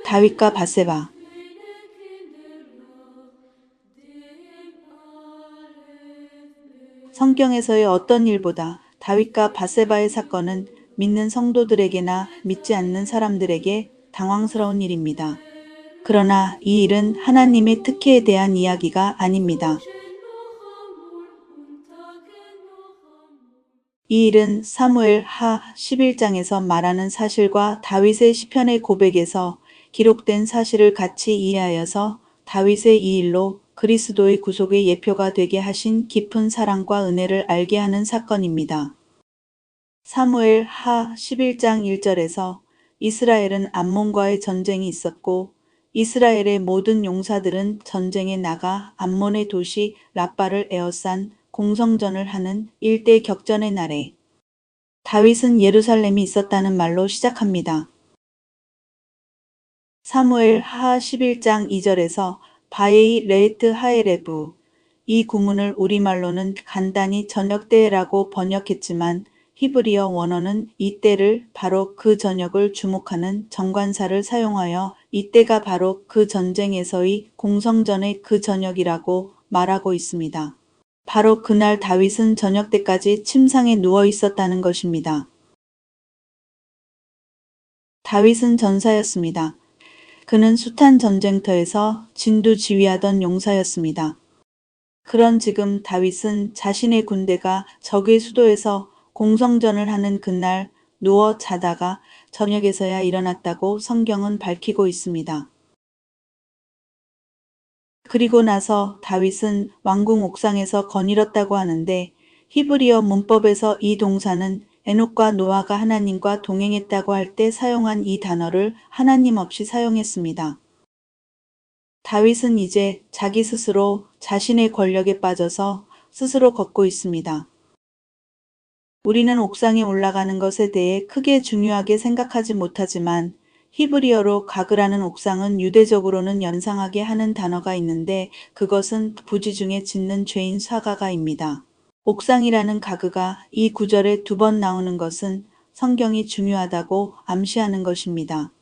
다윗과 밧세바. 성경에서의 어떤 일보다 다윗과 밧세바의 사건은 믿는 성도들에게나 믿지 않는 사람들에게 당황스러운 일입니다. 그러나 이 일은 하나님의 특혜에 대한 이야기가 아닙니다. 이 일은 사무엘 하 11장에서 말하는 사실과 다윗의 시편의 고백에서 기록된 사실을 같이 이해하여서 다윗의 이 일로 그리스도의 구속의 예표가 되게 하신 깊은 사랑과 은혜를 알게 하는 사건입니다. 사무엘 하 11장 1절에서 이스라엘은 암몬과의 전쟁이 있었고 이스라엘의 모든 용사들은 전쟁에 나가 암몬의 도시 라빠를 에워싼 공성전을 하는 일대 격전의 날에 다윗은 예루살렘이 있었다는 말로 시작합니다. 사무엘 하 11장 2절에서 바에이 레이트 하에레부, 이 구문을 우리말로는 간단히 저녁때라고 번역했지만 히브리어 원어는 이때를 바로 그 저녁을 주목하는 정관사를 사용하여 이때가 바로 그 전쟁에서의 공성전의 그 저녁이라고 말하고 있습니다. 바로 그날 다윗은 저녁 때까지 침상에 누워 있었다는 것입니다. 다윗은 전사였습니다. 그는 숱한 전쟁터에서 진두지휘하던 용사였습니다. 그런 지금 다윗은 자신의 군대가 적의 수도에서 공성전을 하는 그날 누워 자다가 저녁에서야 일어났다고 성경은 밝히고 있습니다. 그리고 나서 다윗은 왕궁 옥상에서 거닐었다고 하는데 히브리어 문법에서 이 동사는 에녹과 노아가 하나님과 동행했다고 할 때 사용한 이 단어를 하나님 없이 사용했습니다. 다윗은 이제 자기 스스로 자신의 권력에 빠져서 스스로 걷고 있습니다. 우리는 옥상에 올라가는 것에 대해 크게 중요하게 생각하지 못하지만 히브리어로 가그라는 옥상은 유대적으로는 연상하게 하는 단어가 있는데 그것은 부지 중에 짓는 죄인 사가가입니다. 옥상이라는 가그가 이 구절에 2번 나오는 것은 성경이 중요하다고 암시하는 것입니다.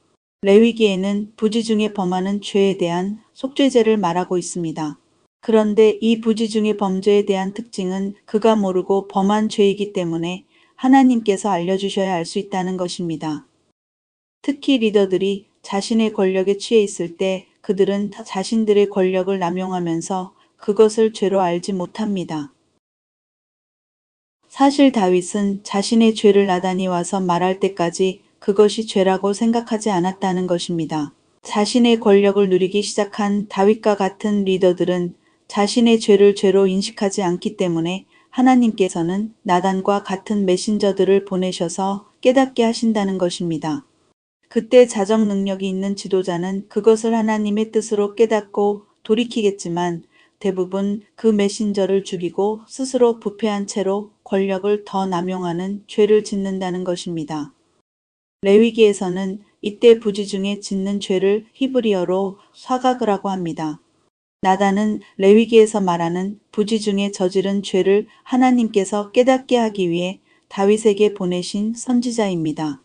레위기에는 부지 중에 범하는 죄에 대한 속죄죄를 말하고 있습니다. 그런데 이 부지 중의 범죄에 대한 특징은 그가 모르고 범한 죄이기 때문에 하나님께서 알려주셔야 알 수 있다는 것입니다. 특히 리더들이 자신의 권력에 취해 있을 때 그들은 자신들의 권력을 남용하면서 그것을 죄로 알지 못합니다. 사실 다윗은 자신의 죄를 나단이 와서 말할 때까지 그것이 죄라고 생각하지 않았다는 것입니다. 자신의 권력을 누리기 시작한 다윗과 같은 리더들은 자신의 죄를 죄로 인식하지 않기 때문에 하나님께서는 나단과 같은 메신저들을 보내셔서 깨닫게 하신다는 것입니다. 그때 자정 능력이 있는 지도자는 그것을 하나님의 뜻으로 깨닫고 돌이키겠지만 대부분 그 메신저를 죽이고 스스로 부패한 채로 권력을 더 남용하는 죄를 짓는다는 것입니다. 레위기에서는 이때 부지 중에 짓는 죄를 히브리어로 사가그라고 합니다. 나단은 레위기에서 말하는 부지 중에 저지른 죄를 하나님께서 깨닫게 하기 위해 다윗에게 보내신 선지자입니다.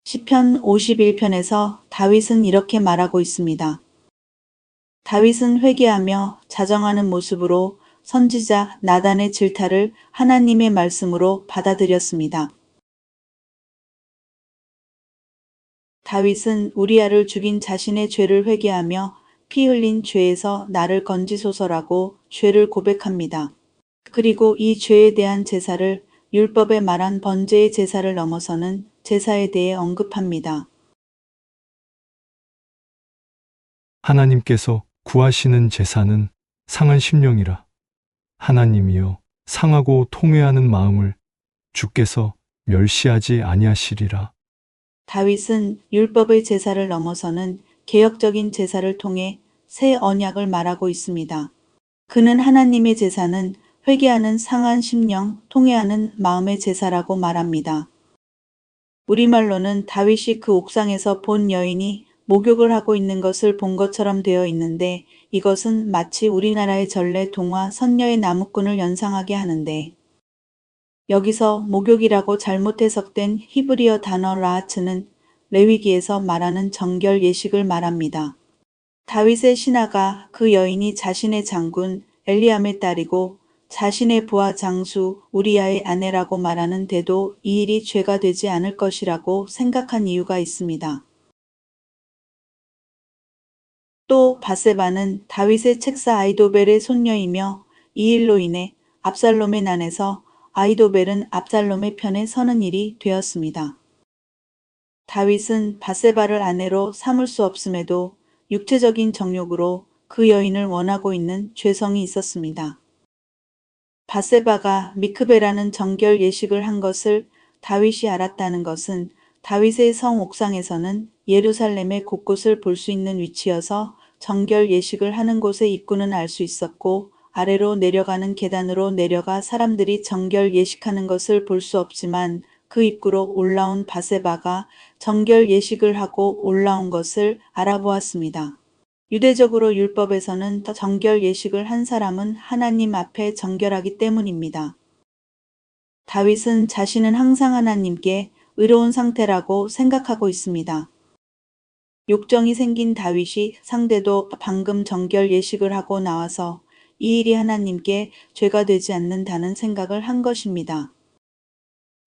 시편 51편에서 다윗은 이렇게 말하고 있습니다. 다윗은 회개하며 자정하는 모습으로 선지자 나단의 질타를 하나님의 말씀으로 받아들였습니다. 다윗은 우리아를 죽인 자신의 죄를 회개하며 피 흘린 죄에서 나를 건지소서라고 죄를 고백합니다. 그리고 이 죄에 대한 제사를 율법에 말한 번제의 제사를 넘어서는 제사에 대해 언급합니다. 하나님께서 구하시는 제사는 상한 심령이라. 하나님이여 상하고 통회하는 마음을 주께서 멸시하지 아니하시리라. 다윗은 율법의 제사를 넘어서는 개혁적인 제사를 통해 새 언약을 말하고 있습니다. 그는 하나님의 제사는 회개하는 상한 심령, 통회하는 마음의 제사라고 말합니다. 우리말로는 다윗이 그 옥상에서 본 여인이 목욕을 하고 있는 것을 본 것처럼 되어 있는데 이것은 마치 우리나라의 전래 동화 선녀의 나무꾼을 연상하게 하는데 여기서 목욕이라고 잘못 해석된 히브리어 단어 라하츠는 레위기에서 말하는 정결 예식을 말합니다. 다윗의 신하가 그 여인이 자신의 장군 엘리암의 딸이고 자신의 부하 장수 우리야의 아내라고 말하는 데도 이 일이 죄가 되지 않을 것이라고 생각한 이유가 있습니다. 또 바세바는 다윗의 책사 아이도벨의 손녀이며 이 일로 인해 압살롬의 난에서 아이도벨은 압살롬의 편에 서는 일이 되었습니다. 다윗은 바세바를 아내로 삼을 수 없음에도 육체적인 정욕으로 그 여인을 원하고 있는 죄성이 있었습니다. 바세바가 미크베라는 정결 예식을 한 것을 다윗이 알았다는 것은 다윗의 성 옥상에서는 예루살렘의 곳곳을 볼 수 있는 위치여서 정결 예식을 하는 곳의 입구는 알 수 있었고 아래로 내려가는 계단으로 내려가 사람들이 정결 예식하는 것을 볼 수 없지만 그 입구로 올라온 바세바가 정결 예식을 하고 올라온 것을 알아보았습니다. 유대적으로 율법에서는 정결 예식을 한 사람은 하나님 앞에 정결하기 때문입니다. 다윗은 자신은 항상 하나님께 의로운 상태라고 생각하고 있습니다. 욕정이 생긴 다윗이 상대도 방금 정결 예식을 하고 나와서 이 일이 하나님께 죄가 되지 않는다는 생각을 한 것입니다.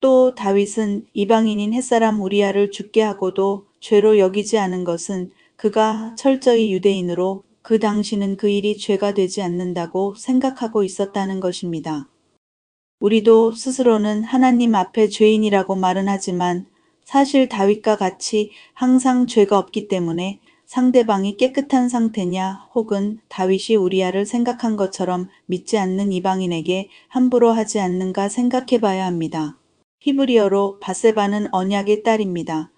또 다윗은 이방인인 햇사람 우리야를 죽게 하고도 죄로 여기지 않은 것은 그가 철저히 유대인으로 그 당시는 그 일이 죄가 되지 않는다고 생각하고 있었다는 것입니다. 우리도 스스로는 하나님 앞에 죄인이라고 말은 하지만 사실 다윗과 같이 항상 죄가 없기 때문에 상대방이 깨끗한 상태냐 혹은 다윗이 우리야를 생각한 것처럼 믿지 않는 이방인에게 함부로 하지 않는가 생각해 봐야 합니다. 히브리어로 바세바는 언약의 딸입니다.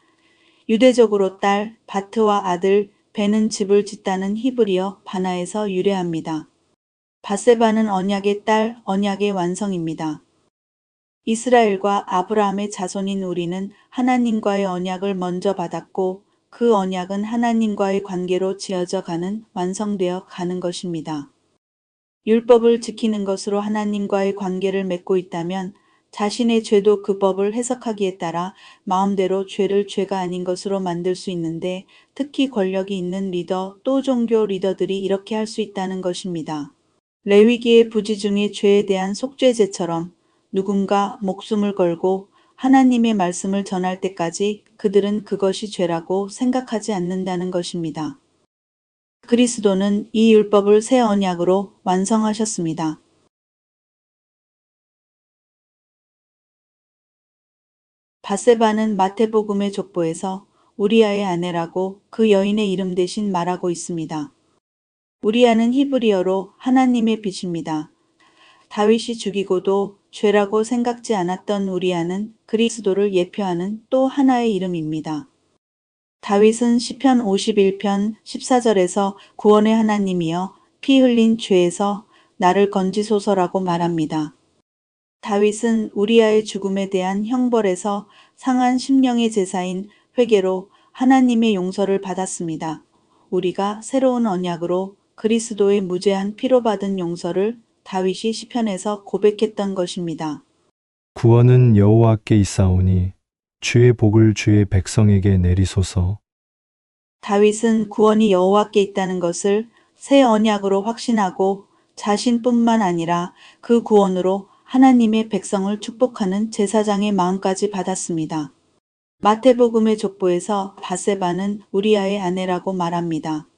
유대적으로 딸, 바트와 아들, 베는 집을 짓다는 히브리어 바나에서 유래합니다. 바세바는 언약의 딸, 언약의 완성입니다. 이스라엘과 아브라함의 자손인 우리는 하나님과의 언약을 먼저 받았고 그 언약은 하나님과의 관계로 지어져 가는 완성되어 가는 것입니다. 율법을 지키는 것으로 하나님과의 관계를 맺고 있다면 자신의 죄도 그 법을 해석하기에 따라 마음대로 죄를 죄가 아닌 것으로 만들 수 있는데 특히 권력이 있는 리더 또 종교 리더들이 이렇게 할 수 있다는 것입니다. 레위기의 부지 중의 죄에 대한 속죄제처럼 누군가 목숨을 걸고 하나님의 말씀을 전할 때까지 그들은 그것이 죄라고 생각하지 않는다는 것입니다. 그리스도는 이 율법을 새 언약으로 완성하셨습니다. 바세바는 마태복음의 족보에서 우리야의 아내라고 그 여인의 이름 대신 말하고 있습니다. 우리야는 히브리어로 하나님의 빛입니다. 다윗이 죽이고도 죄라고 생각지 않았던 우리야는 그리스도를 예표하는 또 하나의 이름입니다. 다윗은 시편 51편 14절에서 구원의 하나님이여 피 흘린 죄에서 나를 건지소서라고 말합니다. 다윗은 우리야의 죽음에 대한 형벌에서 상한 심령의 제사인 회개로 하나님의 용서를 받았습니다. 우리가 새로운 언약으로 그리스도의 무죄한 피로 받은 용서를 다윗이 시편에서 고백했던 것입니다. 구원은 여호와께 있사오니 주의 복을 주의 백성에게 내리소서. 다윗은 구원이 여호와께 있다는 것을 새 언약으로 확신하고 자신뿐만 아니라 그 구원으로 하나님의 백성을 축복하는 제사장의 마음까지 받았습니다. 마태복음의 족보에서 바세바는 우리야의 아내라고 말합니다.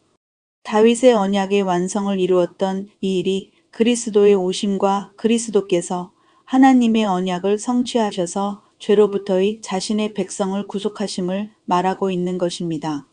다윗의 언약의 완성을 이루었던 이 일이 그리스도의 오심과 그리스도께서 하나님의 언약을 성취하셔서 죄로부터의 자신의 백성을 구속하심을 말하고 있는 것입니다.